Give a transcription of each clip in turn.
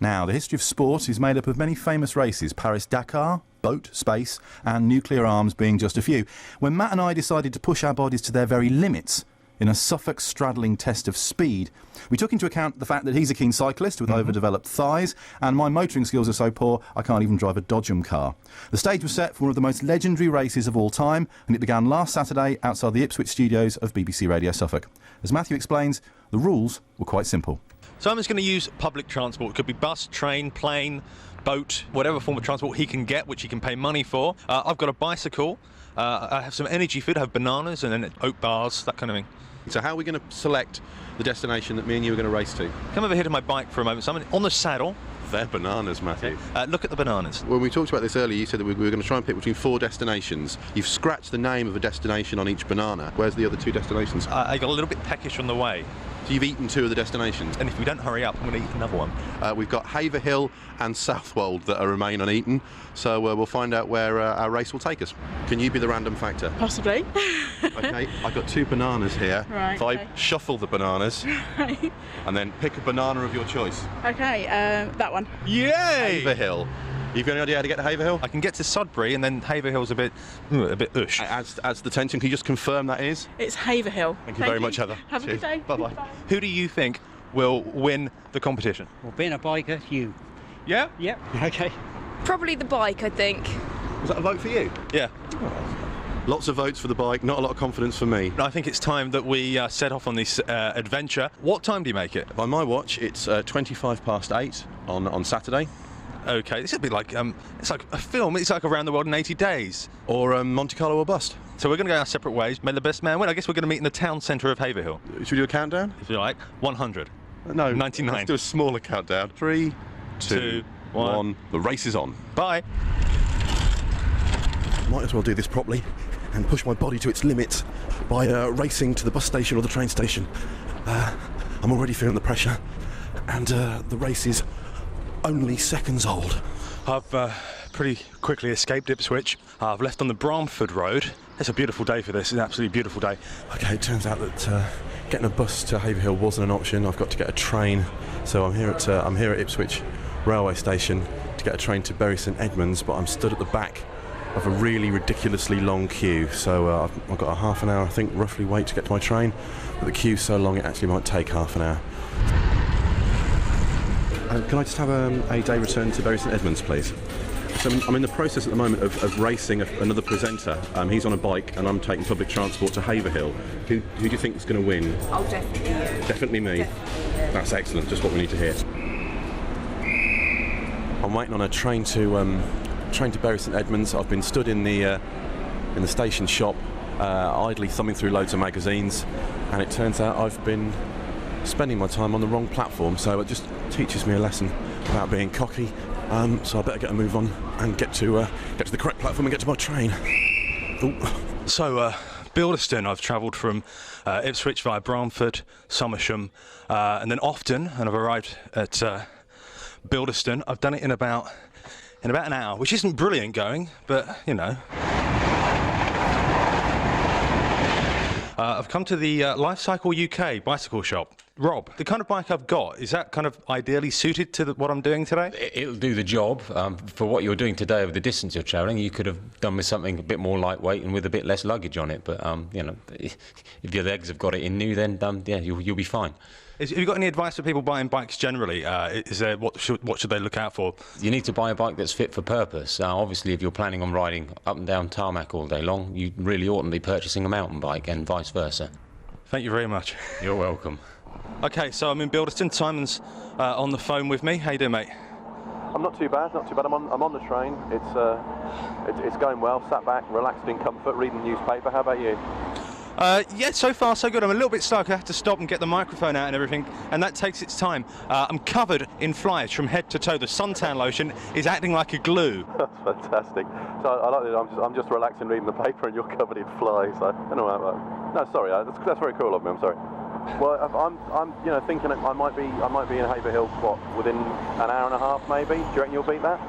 Now, the history of sport is made up of many famous races: Paris-Dakar, boat, space, and nuclear arms being just a few. When Matt and I decided to push our bodies to their very limits in a Suffolk straddling test of speed, we took into account the fact that he's a keen cyclist with overdeveloped thighs, and my motoring skills are so poor I can't even drive a Dodgem car. The stage was set for one of the most legendary races of all time, and it began last Saturday outside the Ipswich studios of BBC Radio Suffolk. As Matthew explains, the rules were quite simple. So I'm just going to use public transport. It could be bus, train, plane, boat, whatever form of transport he can get, which he can pay money for. I've got a bicycle. I have some energy food. I have bananas and then oat bars, that kind of thing. So how are we going to select the destination that me and you are going to race to? Come over here to my bike for a moment. So I'm on the saddle. They're bananas, Matthew. Look at the bananas. When we talked about this earlier, you said that we were going to try and pick between 4 destinations. You've scratched the name of a destination on each banana. Where's the other 2 destinations? I got a little bit peckish on the way. So you've eaten 2 of the destinations. And if we don't hurry up, I'm going to eat another one. We've got Haverhill and Southwold that remain uneaten. So we'll find out where our race will take us. Can you be the random factor? Possibly. Okay, I've got 2 bananas here. Right. If I shuffle the bananas Right. and then pick a banana of your choice. Okay, that one. Yay! Haverhill. You've got any idea how to get to Haverhill? I can get to Sudbury, and then Haverhill's a bit ush. Adds to the tension. Can you just confirm that is? It's Haverhill. Thank you very much, Heather. Have a good day. Bye-bye. Who do you think will win the competition? Well, being a biker, you. Yeah? Yep. Okay. Probably the bike, I think. Was that a vote for you? Yeah. Lots of votes for the bike, not a lot of confidence for me. I think it's time that we set off on this adventure. What time do you make it? By my watch, it's 25 past 8 on Saturday. Okay, this would be like, it's like a film. It's like Around the World in 80 Days. Or Monte Carlo or bust. So we're going to go our separate ways. May the best man win. I guess we're going to meet in the town centre of Haverhill. Should we do a countdown? If you like. 100. No. 99. Let's do a smaller countdown. 3, 2, 1. The race is on. Bye. Might as well do this properly and push my body to its limits by racing to the bus station or the train station. I'm already feeling the pressure, and the race is only seconds old. I've pretty quickly escaped Ipswich. I've left on the Bramford Road. It's a beautiful day for this. It's an absolutely beautiful day. Okay, it turns out that getting a bus to Haverhill wasn't an option. I've got to get a train, so I'm here at Ipswich railway station to get a train to Bury St Edmunds, but I'm stood at the back of a really ridiculously long queue, so I've got a half an hour, I think, roughly wait to get to my train, but the queue's so long it actually might take half an hour. Can I just have a day return to Bury St Edmunds, please? So I'm in the process at the moment of racing another presenter. He's on a bike and I'm taking public transport to Haverhill. Who do you think is going to win? Oh, definitely you. Definitely me? Definitely. That's excellent, just what we need to hear. I'm waiting on a train to Bury St Edmunds. I've been stood in the station shop idly thumbing through loads of magazines, and it turns out I've been spending my time on the wrong platform, so it just teaches me a lesson about being cocky. So I better get a move on and get to the correct platform and get to my train. Ooh. So, Bilderston, I've travelled from Ipswich via Bramford, Somersham, and then Ofton, and I've arrived at Bilderston. I've done it in about an hour, which isn't brilliant going, but, you know. I've come to the Life Cycle UK bicycle shop. Rob, the kind of bike I've got, is that kind of ideally suited to what I'm doing today? It'll do the job. For what you're doing today with the distance you're travelling, you could have done with something a bit more lightweight and with a bit less luggage on it. But, you know, if your legs have got it in new, then, yeah, you'll be fine. Have you got any advice for people buying bikes generally? Is there what should they look out for? You need to buy a bike that's fit for purpose. Obviously, if you're planning on riding up and down tarmac all day long, you really oughtn't be purchasing a mountain bike, and vice versa. Thank you very much. You're welcome. Okay, so I'm in Bilderston. Simon's on the phone with me. How you doing, mate? I'm not too bad. I'm on the train. It's going well. Sat back, relaxed in comfort, reading the newspaper. How about you? Yeah, so far so good. I'm a little bit stuck. I have to stop and get the microphone out and everything, and that takes its time. I'm covered in flies from head to toe. The suntan lotion is acting like a glue. That's fantastic. So I like that. I'm just relaxing reading the paper, and you're covered in flies. I don't know how. No, sorry. That's very cool of me. I'm sorry. Well, I'm thinking I might be in Haverhill within an hour and a half, maybe. Do you reckon you'll beat that?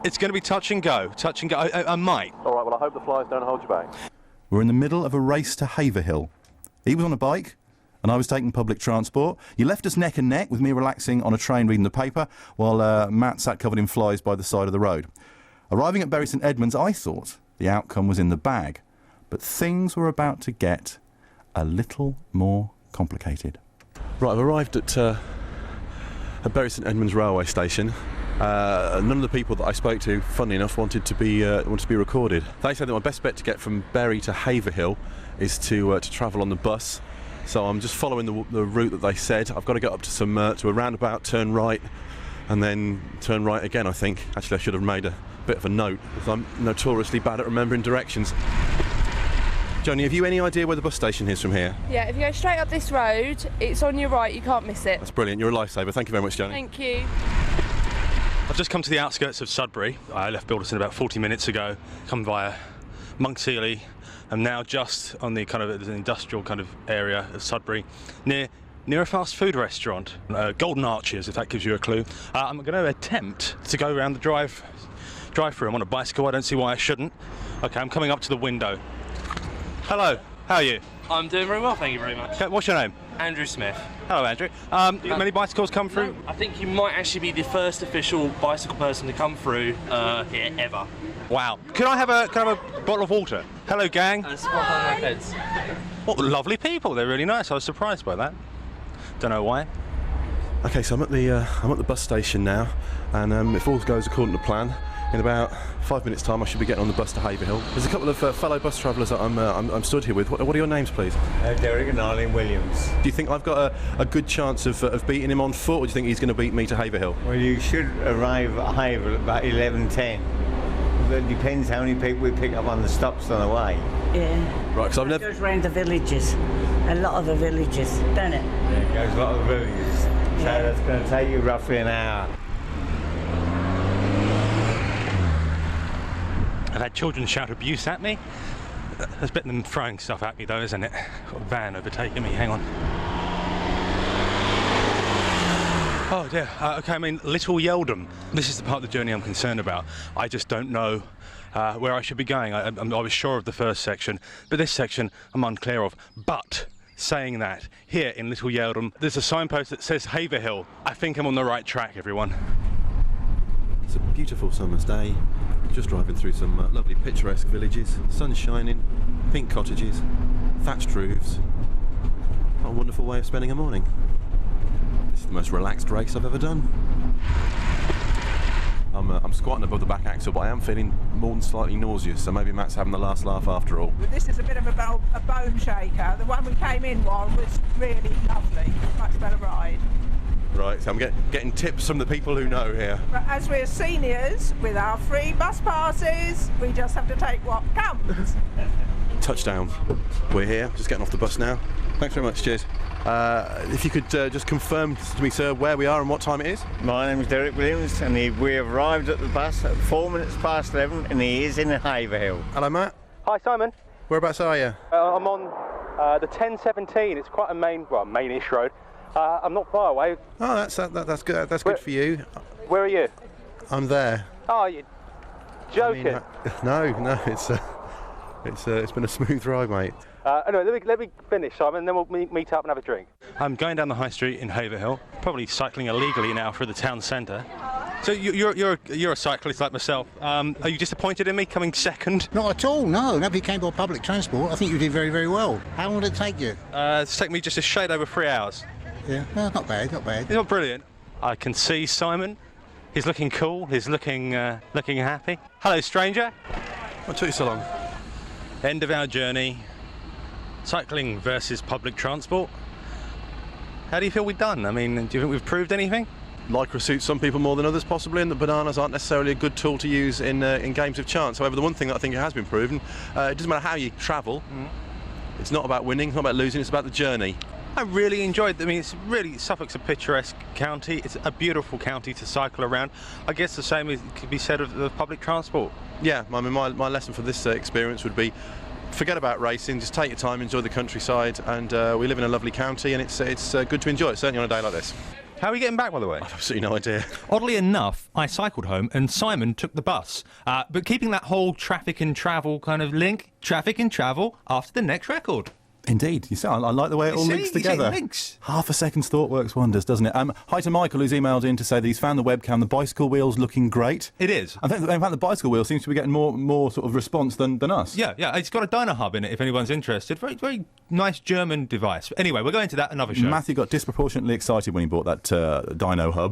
It's going to be touch and go. I might. All right. Well, I hope the flies don't hold you back. We're in the middle of a race to Haverhill. He was on a bike, and I was taking public transport. You left us neck and neck with me relaxing on a train reading the paper while Matt sat covered in flies by the side of the road. Arriving at Bury St Edmunds, I thought the outcome was in the bag, but things were about to get a little more complicated. Right, I've arrived at Bury St Edmunds railway station. None of the people that I spoke to, funnily enough, wanted to be recorded. They said that my best bet to get from Bury to Haverhill is to travel on the bus. So I'm just following the route that they said. I've got to get up to a roundabout, turn right, and then turn right again, I think. Actually, I should have made a bit of a note, because I'm notoriously bad at remembering directions. Johnny, have you any idea where the bus station is from here? Yeah, if you go straight up this road, it's on your right, you can't miss it. That's brilliant. You're a lifesaver. Thank you very much, Johnny. Thank you. I've just come to the outskirts of Sudbury. I left Bilderton about 40 minutes ago, come via Monk Sealy. I'm now just on the kind of the industrial kind of area of Sudbury, near a fast food restaurant, Golden Arches, if that gives you a clue. I'm going to attempt to go around the drive-through. I'm on a bicycle. I don't see why I shouldn't. Okay, I'm coming up to the window. Hello, how are you? I'm doing very well, thank you very much. Okay, what's your name? Andrew Smith. Hello, Andrew. Many bicycles come through? No, I think you might actually be the first official bicycle person to come through here ever. Wow. Can I have a bottle of water? Hello, gang. Spot on my heads. What lovely people. They're really nice. I was surprised by that. Don't know why. Okay, so I'm at the bus station now, and if all goes according to plan, in about 5 minutes' time I should be getting on the bus to Haverhill. There's a couple of fellow bus travellers that I'm stood here with. What are your names, please? Derek and Arlene Williams. Do you think I've got a good chance of beating him on foot, or do you think he's going to beat me to Haverhill? Well, you should arrive at Haverhill at about 11:10. But it depends how many people we pick up on the stops on the way. Yeah. Right, because I've never... It goes round the villages, a lot of the villages, don't it? Yeah, it goes a lot of villages. So that's going to take you roughly an hour. I've had children shout abuse at me. That's better than throwing stuff at me, though, isn't it? Got a van overtaking me. Hang on. Oh dear. Okay, I'm in Little Yeldham. This is the part of the journey I'm concerned about. I just don't know where I should be going. I was sure of the first section, but this section I'm unclear of. But saying that, here in Little Yeldham, there's a signpost that says Haverhill. I think I'm on the right track, everyone. It's a beautiful summer's day. Just driving through some lovely picturesque villages. Sun shining, pink cottages, thatched roofs. What a wonderful way of spending a morning. This is the most relaxed race I've ever done. I'm squatting above the back axle, but I am feeling more than slightly nauseous, so maybe Matt's having the last laugh after all. This is a bit of a bone shaker. The one we came in on was really lovely. Much better ride. Right, so I'm getting tips from the people who know here. But as we're seniors, with our free bus passes, we just have to take what comes. Touchdown. We're here, just getting off the bus now. Thanks very much, cheers. If you could just confirm to me, sir, where we are and what time it is? My name is Derek Williams, and we have arrived at the bus at 4 minutes past 11, and he is in Haverhill. Hello, Matt. Hi, Simon. Whereabouts are you? I'm on the 1017. It's quite a mainish road. I'm not far away. Oh, that's good. That's good for you. Where are you? I'm there. Oh, you're joking. No, it's been a smooth ride, mate. Anyway, let me finish, Simon, and then we'll meet up and have a drink. I'm going down the high street in Haverhill, probably cycling illegally now through the town centre. So you're a cyclist like myself. Are you disappointed in me coming second? Not at all, no. Nobody came by public transport. I think you did very, very well. How long did it take you? It's taken me just a shade over 3 hours. Yeah, no, not bad. It's not brilliant. I can see Simon. He's looking cool. He's looking happy. Hello, stranger. What took you so long? End of our journey. Cycling versus public transport. How do you feel we've done? I mean, do you think we've proved anything? Lycra suits some people more than others, possibly, and that bananas aren't necessarily a good tool to use in games of chance. However, the one thing that I think has been proven, it doesn't matter how you travel. It's not about winning, it's not about losing, it's about the journey. I really enjoyed it. I mean, Suffolk's a picturesque county. It's a beautiful county to cycle around. I guess the same could be said of the public transport. Yeah, I mean, my lesson for this experience would be, forget about racing, just take your time, enjoy the countryside, and we live in a lovely county, and it's good to enjoy it, certainly on a day like this. How are we getting back, by the way? I've absolutely no idea. Oddly enough, I cycled home and Simon took the bus. But keeping that whole traffic and travel kind of link, traffic and travel after the next record. Indeed. You see, I like the way it all links together. Half a second's thought works wonders, doesn't it? Hi to Michael, who's emailed in to say that he's found the webcam, the bicycle wheel's looking great. It is. I think, in fact, the bicycle wheel seems to be getting more sort of response than us. Yeah. It's got a dyno hub in it, if anyone's interested. Very, very nice German device. Anyway, we'll go into that another show. Matthew got disproportionately excited when he bought that dyno hub.